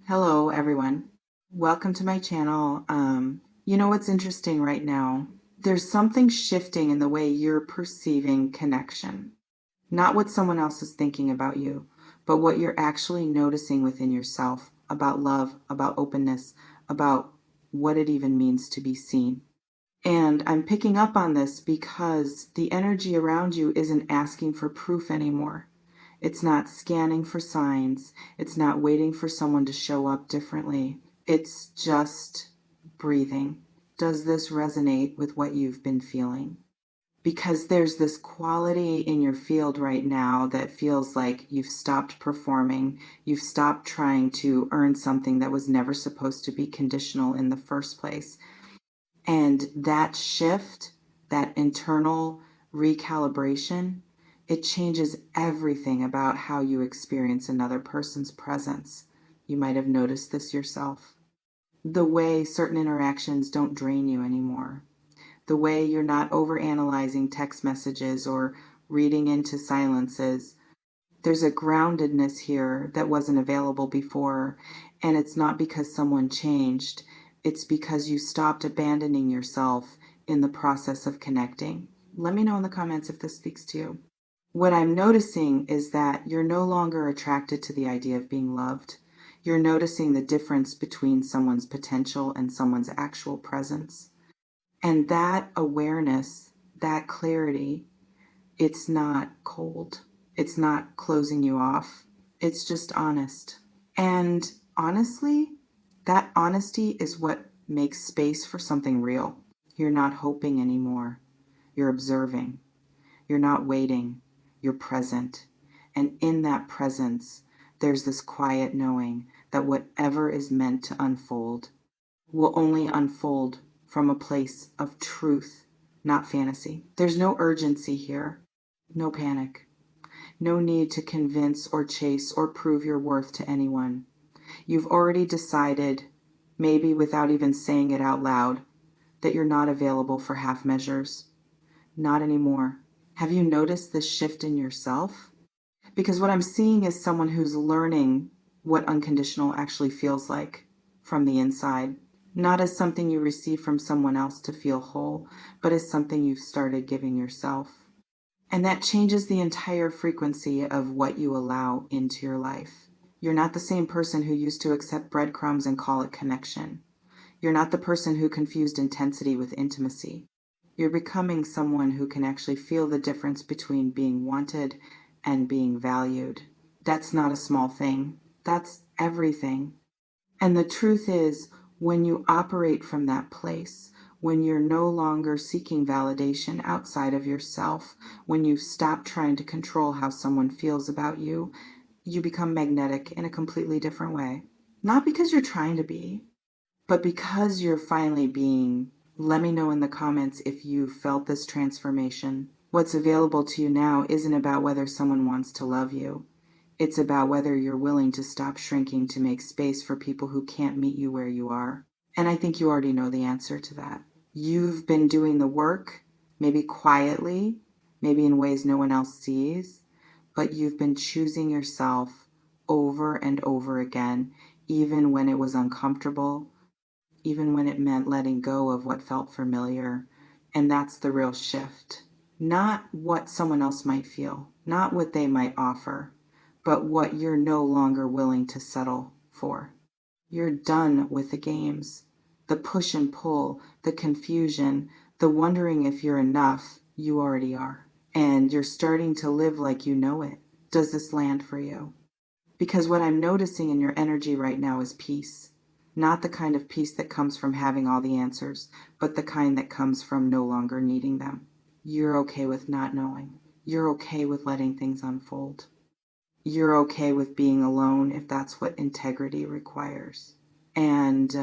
Hello, everyone. Welcome to my channel. You know what's interesting right now? There's something shifting in the way you're perceiving connection. Not what someone else is thinking about you, but what you're actually noticing within yourself about love, about openness, about what it even means to be seen. And I'm picking up on this because the energy around you isn't asking for proof anymore. It's not scanning for signs. It's not waiting for someone to show up differently. It's just breathing. Does this resonate with what you've been feeling? Because there's this quality in your field right now that feels like you've stopped performing. You've stopped trying to earn something that was never supposed to be conditional in the first place. And that shift, that internal recalibration, it changes everything about how you experience another person's presence. You might have noticed this yourself. The way certain interactions don't drain you anymore. The way you're not overanalyzing text messages or reading into silences. There's a groundedness here that wasn't available before, and it's not because someone changed. It's because you stopped abandoning yourself in the process of connecting. Let me know in the comments if this speaks to you. What I'm noticing is that you're no longer attracted to the idea of being loved. You're noticing the difference between someone's potential and someone's actual presence. And that awareness, that clarity, it's not cold. It's not closing you off. It's just honest. And honestly, that honesty is what makes space for something real. You're not hoping anymore. You're observing. You're not waiting. You're present. And in that presence, there's this quiet knowing that whatever is meant to unfold will only unfold from a place of truth, not fantasy. There's no urgency here. No panic. No need to convince or chase or prove your worth to anyone. You've already decided, maybe without even saying it out loud, that you're not available for half measures. Not anymore. Have you noticed this shift in yourself? Because what I'm seeing is someone who's learning what unconditional actually feels like from the inside. Not as something you receive from someone else to feel whole, but as something you've started giving yourself. And that changes the entire frequency of what you allow into your life. You're not the same person who used to accept breadcrumbs and call it connection. You're not the person who confused intensity with intimacy. You're becoming someone who can actually feel the difference between being wanted and being valued. That's not a small thing. That's everything. And the truth is, when you operate from that place, when you're no longer seeking validation outside of yourself, when you stop trying to control how someone feels about you, you become magnetic in a completely different way. Not because you're trying to be, but because you're finally being. Let me know in the comments if you felt this transformation. What's available to you now isn't about whether someone wants to love you. It's about whether you're willing to stop shrinking to make space for people who can't meet you where you are. And I think you already know the answer to that. You've been doing the work, maybe quietly, maybe in ways no one else sees, but you've been choosing yourself over and over again, even when it was uncomfortable, even when it meant letting go of what felt familiar. And that's the real shift. Not what someone else might feel, not what they might offer, but what you're no longer willing to settle for. You're done with the games, the push and pull, the confusion, the wondering if you're enough. You already are. And you're starting to live like you know it. Does this land for you? Because what I'm noticing in your energy right now is peace. Not the kind of peace that comes from having all the answers, but the kind that comes from no longer needing them. You're okay with not knowing. You're okay with letting things unfold. You're okay with being alone if that's what integrity requires. And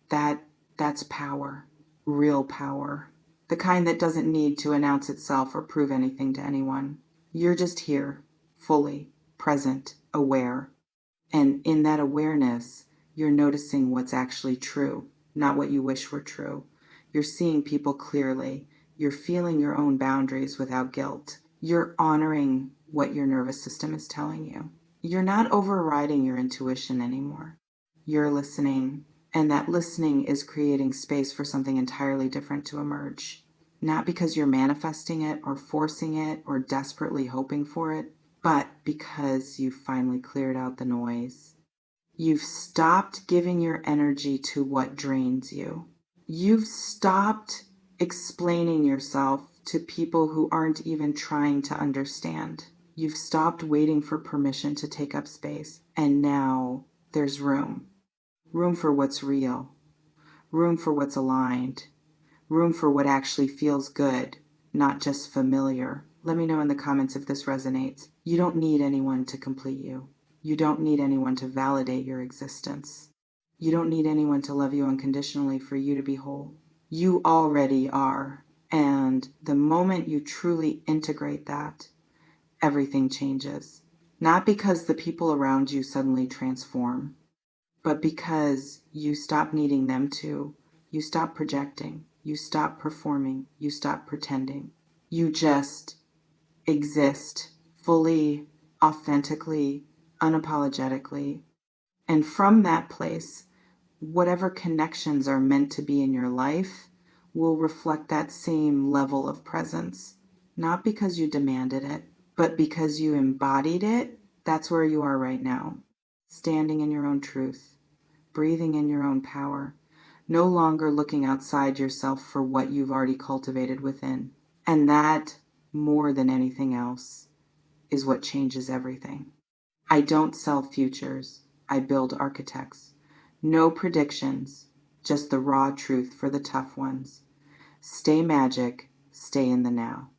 that's power, real power. The kind that doesn't need to announce itself or prove anything to anyone. You're just here, fully, present, aware. And in that awareness, you're noticing what's actually true, not what you wish were true. You're seeing people clearly. You're feeling your own boundaries without guilt. You're honoring what your nervous system is telling you. You're not overriding your intuition anymore. you're listening, and that listening is creating space for something entirely different to emerge. Not because you're manifesting it or forcing it or desperately hoping for it, but because you've finally cleared out the noise. You've stopped giving your energy to what drains you. You've stopped explaining yourself to people who aren't even trying to understand. You've stopped waiting for permission to take up space, and now there's room. Room for what's real. Room for what's aligned. Room for what actually feels good, not just familiar. Let me know in the comments if this resonates. You don't need anyone to complete you. You don't need anyone to validate your existence. You don't need anyone to love you unconditionally for you to be whole. You already are. And the moment you truly integrate that, everything changes. Not because the people around you suddenly transform, but because you stop needing them to. You stop projecting. You stop performing. You stop pretending. You just exist fully, authentically, unapologetically. And from that place, whatever connections are meant to be in your life will reflect that same level of presence. Not because you demanded it, but because you embodied it. That's where you are right now. Standing in your own truth, breathing in your own power, no longer looking outside yourself for what you've already cultivated within. And that, more than anything else, is what changes everything. I don't sell futures, I build architects. No predictions, just the raw truth for the tough ones. Stay magic, stay in the now.